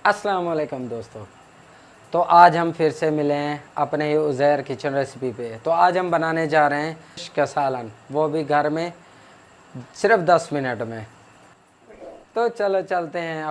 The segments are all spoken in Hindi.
अस्सलाम वालेकुम दोस्तों। तो आज हम फिर से मिले हैं अपने ही उज़ैर किचन रेसिपी पे। तो आज हम बनाने जा रहे हैं फिश का सालन, वो भी घर में सिर्फ 10 मिनट में। तो चलो चलते हैं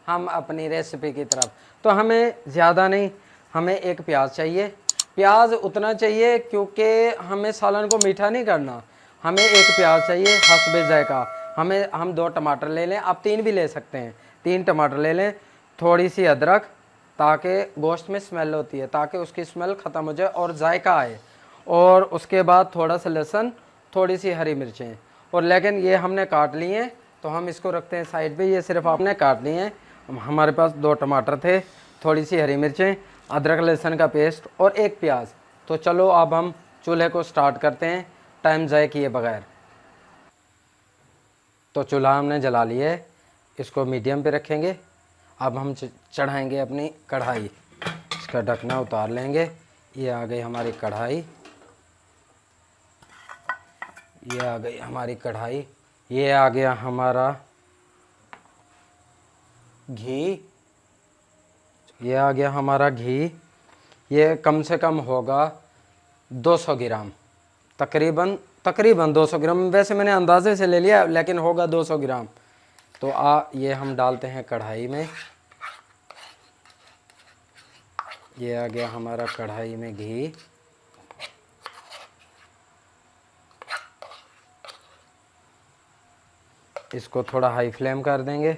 हम अपनी रेसिपी की तरफ। तो हमें ज़्यादा नहीं, हमें एक प्याज चाहिए। प्याज उतना चाहिए क्योंकि हमें सालन को मीठा नहीं करना। हमें एक प्याज चाहिए हस्बे जायका। हम 2 टमाटर ले लें, आप 3 भी ले सकते हैं। 3 टमाटर ले लें। थोड़ी सी अदरक, ताकि गोश्त में स्मेल होती है, ताकि उसकी स्मेल ख़त्म हो जाए और जायका आए। और उसके बाद थोड़ा सा लहसुन, थोड़ी सी हरी मिर्चें। और लेकिन ये हमने काट लिए हैं, तो हम इसको रखते हैं साइड पे। ये सिर्फ आपने काट लिए हैं। हमारे पास 2 टमाटर थे, थोड़ी सी हरी मिर्चें, अदरक लहसुन का पेस्ट और एक प्याज। तो चलो अब हम चूल्हे को स्टार्ट करते हैं टाइम ज़ाय किए बगैर। तो चूल्हा हमने जला लिया है, इसको मीडियम पे रखेंगे। अब हम चढ़ाएंगे अपनी कढ़ाई। इसका ढकना उतार लेंगे। ये आ गई हमारी कढ़ाई, ये आ गई हमारी कढ़ाई। ये आ गया हमारा घी, ये आ गया हमारा घी। ये कम से कम होगा 200 ग्राम, तकरीबन तकरीबन 200 ग्राम। वैसे मैंने अंदाजे से ले लिया, लेकिन होगा 200 ग्राम। तो ये हम डालते हैं कढ़ाई में। ये आ गया हमारा कढ़ाई में घी। इसको थोड़ा हाई फ्लेम कर देंगे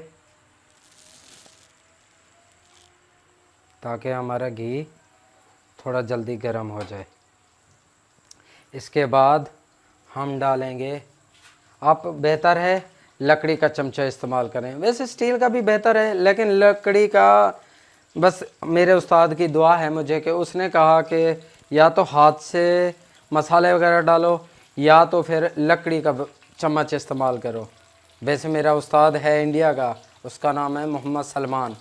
ताकि हमारा घी थोड़ा जल्दी गर्म हो जाए। इसके बाद हम डालेंगे, आप बेहतर है लकड़ी का चमचा इस्तेमाल करें। वैसे स्टील का भी बेहतर है, लेकिन लकड़ी का बस मेरे उस्ताद की दुआ है मुझे कि उसने कहा कि या तो हाथ से मसाले वगैरह डालो या तो फिर लकड़ी का चम्मच इस्तेमाल करो। वैसे मेरा उस्ताद है इंडिया का, उसका नाम है मोहम्मद सलमान।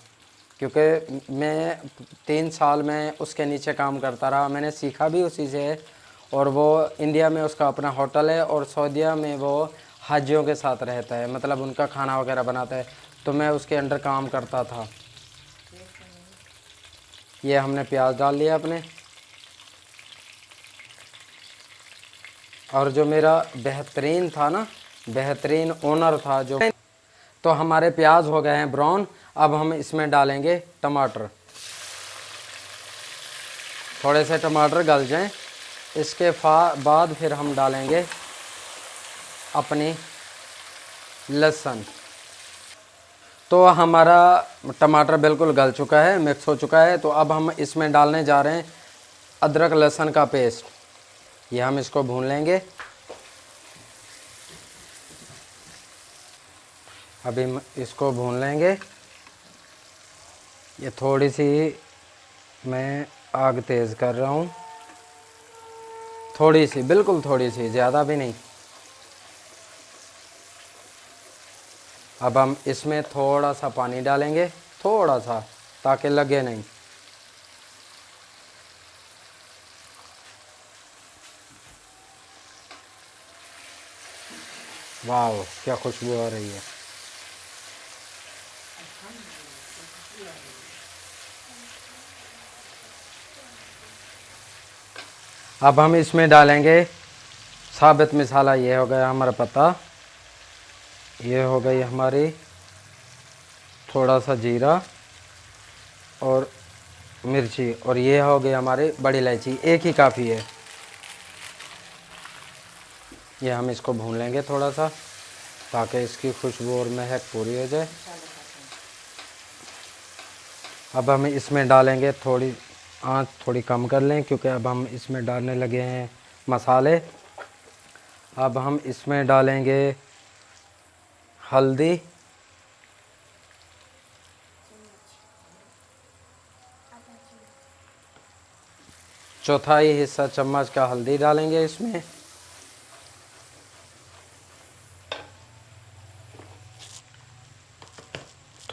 क्योंकि मैं 3 साल में उसके नीचे काम करता रहा, मैंने सीखा भी उसी से है। और वो इंडिया में उसका अपना होटल है और सऊदीया में वो हाजियों के साथ रहता है, मतलब उनका खाना वगैरह बनाता है। तो मैं उसके अंडर काम करता था। ये हमने प्याज डाल लिया अपने। और जो मेरा बेहतरीन था ना, बेहतरीन ओनर था जो, तो हमारे प्याज हो गए हैं ब्राउन। अब हम इसमें डालेंगे टमाटर। थोड़े से टमाटर गल जाएं, इसके बाद फिर हम डालेंगे अपनी लहसुन। तो हमारा टमाटर बिल्कुल गल चुका है, मिक्स हो चुका है। तो अब हम इसमें डालने जा रहे हैं अदरक लहसुन का पेस्ट। ये हम इसको भून लेंगे। अभी इसको भून लेंगे। ये थोड़ी सी मैं आग तेज़ कर रहा हूँ, थोड़ी सी, बिल्कुल थोड़ी सी, ज़्यादा भी नहीं। अब हम इसमें थोड़ा सा पानी डालेंगे, थोड़ा सा, ताकि लगे नहीं। वाह क्या खुशबू आ रही है। अब हम इसमें डालेंगे साबित मसाला। ये हो गया हमारा पत्ता, ये हो गई हमारी थोड़ा सा जीरा और मिर्ची, और ये हो गई हमारी बड़ी इलायची, एक ही काफ़ी है। ये हम इसको भून लेंगे थोड़ा सा, ताकि इसकी खुशबू और महक पूरी हो जाए। अब हम इसमें डालेंगे, थोड़ी आंच थोड़ी कम कर लें क्योंकि अब हम इसमें डालने लगे हैं मसाले। अब हम इसमें डालेंगे हल्दी, चौथाई हिस्सा चम्मच का हल्दी डालेंगे इसमें।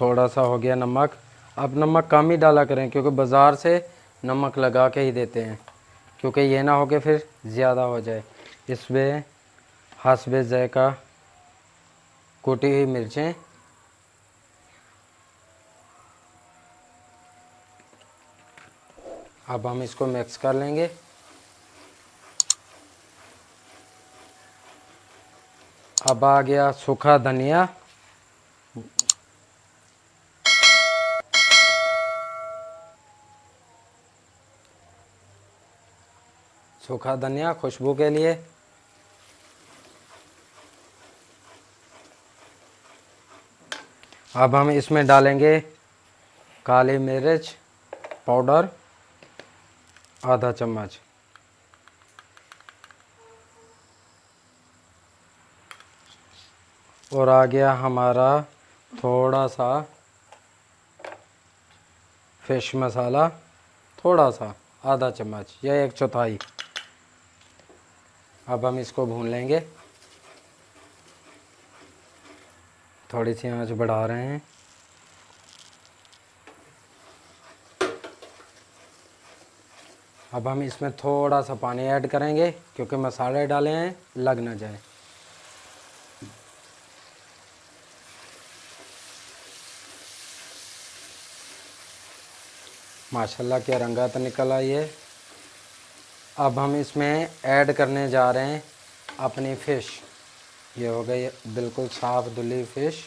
थोड़ा सा हो गया नमक। अब नमक कम ही डाला करें क्योंकि बाज़ार से नमक लगा के ही देते हैं, क्योंकि ये ना हो कि फिर ज़्यादा हो जाए। इसमें हस्बे जायका कुटी हुई मिर्चें, अब हम इसको मिक्स कर लेंगे। अब आ गया सूखा धनिया, सूखा धनिया खुशबू के लिए। अब हम इसमें डालेंगे काली मिर्च पाउडर आधा चम्मच, और आ गया हमारा थोड़ा सा फिश मसाला, थोड़ा सा आधा चम्मच या 1/4। अब हम इसको भून लेंगे, थोड़ी सी आंच बढ़ा रहे हैं। अब हम इसमें थोड़ा सा पानी ऐड करेंगे क्योंकि मसाले डाले हैं, लग ना जाए। माशाल्लाह क्या रंगत निकल आई है। अब हम इसमें ऐड करने जा रहे हैं अपनी फ़िश। ये हो गई बिल्कुल साफ़ धुली फ़िश।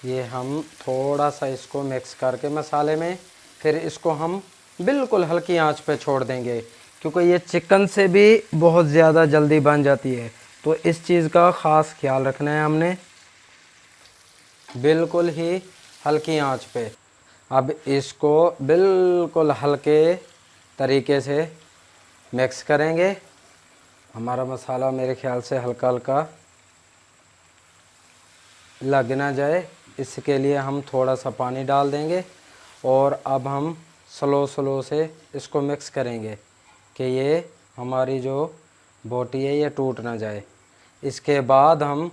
ये हम थोड़ा सा इसको मिक्स करके मसाले में, फिर इसको हम बिल्कुल हल्की आंच पे छोड़ देंगे क्योंकि ये चिकन से भी बहुत ज़्यादा जल्दी बन जाती है, तो इस चीज़ का ख़ास ख्याल रखना है हमने। बिल्कुल ही हल्की आंच पे अब इसको बिल्कुल हल्के तरीके से मिक्स करेंगे। हमारा मसाला मेरे ख्याल से हल्का हल्का लग ना जाए, इसके लिए हम थोड़ा सा पानी डाल देंगे और अब हम स्लो से इसको मिक्स करेंगे कि ये हमारी जो बोटी है ये टूट ना जाए। इसके बाद हम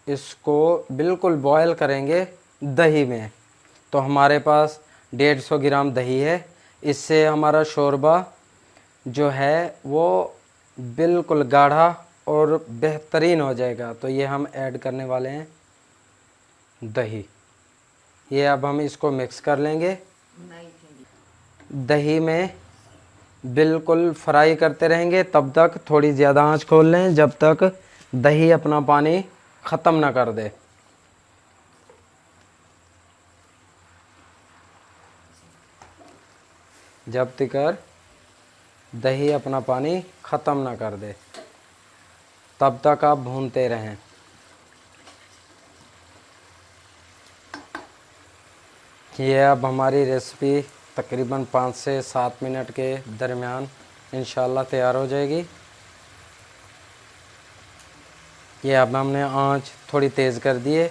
इसको बिल्कुल बॉयल करेंगे दही में। तो हमारे पास 150 ग्राम दही है। इससे हमारा शोरबा जो है वो बिल्कुल गाढ़ा और बेहतरीन हो जाएगा। तो ये हम ऐड करने वाले हैं दही। ये अब हम इसको मिक्स कर लेंगे। दही में बिल्कुल फ्राई करते रहेंगे तब तक, थोड़ी ज़्यादा आंच खोल लें जब तक दही अपना पानी ख़त्म ना कर दे। जब तक दही अपना पानी ख़त्म ना कर दे तब तक आप भूनते रहें। ये अब हमारी रेसिपी तकरीबन 5 से 7 मिनट के दरमियान इंशाल्लाह तैयार हो जाएगी। ये अब हमने आंच थोड़ी तेज़ कर दी है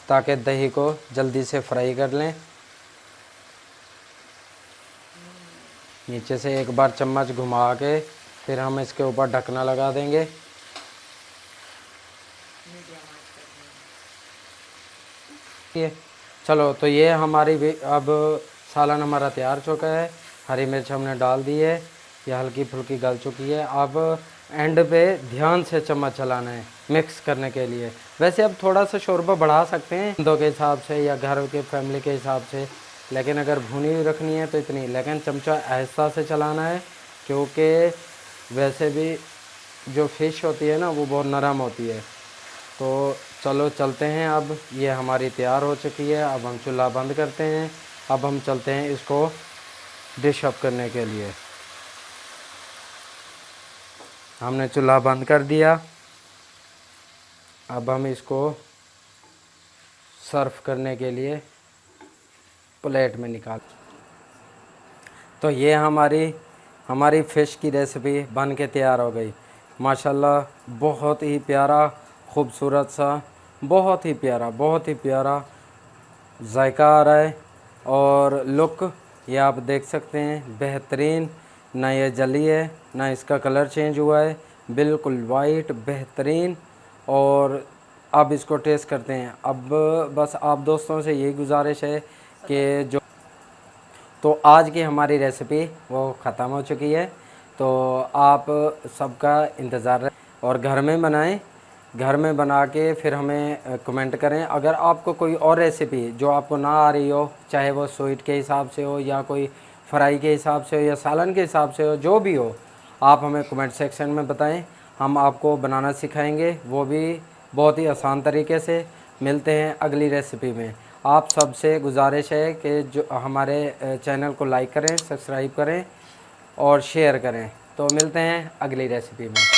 ताकि दही को जल्दी से फ्राई कर लें। नीचे से एक बार चम्मच घुमा के फिर हम इसके ऊपर ढकना लगा देंगे। ये चलो, तो ये हमारी भी अब सालन हमारा तैयार चुका है। हरी मिर्च हमने डाल दी है, ये हल्की फुल्की गल चुकी है। अब एंड पे ध्यान से चम्मच चलाना है मिक्स करने के लिए। वैसे अब थोड़ा सा शोरबा बढ़ा सकते हैं दो के हिसाब से या घर के फैमिली के हिसाब से, लेकिन अगर भुनी हुई रखनी है तो इतनी, लेकिन चमचा आहिस्ता से चलाना है क्योंकि वैसे भी जो फ़िश होती है ना वो बहुत नरम होती है। तो चलो चलते हैं। अब ये हमारी तैयार हो चुकी है। अब हम चूल्हा बंद करते हैं। अब हम चलते हैं इसको डिश अप करने के लिए। हमने चूल्हा बंद कर दिया। अब हम इसको सर्व करने के लिए प्लेट में निकाल। तो ये हमारी फ़िश की रेसिपी बन के तैयार हो गई। माशाल्लाह बहुत ही प्यारा, खूबसूरत सा, बहुत ही प्यारा जायका आ रहा है और लुक ये आप देख सकते हैं बेहतरीन। ना ये जली है ना इसका कलर चेंज हुआ है, बिल्कुल वाइट बेहतरीन। और अब इसको टेस्ट करते हैं। अब बस आप दोस्तों से यही गुजारिश है कि जो तो आज की हमारी रेसिपी वो ख़त्म हो चुकी है। तो आप सबका इंतज़ार और घर में बनाएं, घर में बना के फिर हमें कमेंट करें। अगर आपको कोई और रेसिपी जो आपको ना आ रही हो, चाहे वो स्वीट के हिसाब से हो या कोई फ्राई के हिसाब से हो या सालन के हिसाब से हो, जो भी हो, आप हमें कमेंट सेक्शन में बताएं, हम आपको बनाना सिखाएंगे, वो भी बहुत ही आसान तरीके से। मिलते हैं अगली रेसिपी में। आप सबसे गुजारिश है कि जो हमारे चैनल को लाइक करें, सब्सक्राइब करें और शेयर करें। तो मिलते हैं अगली रेसिपी में।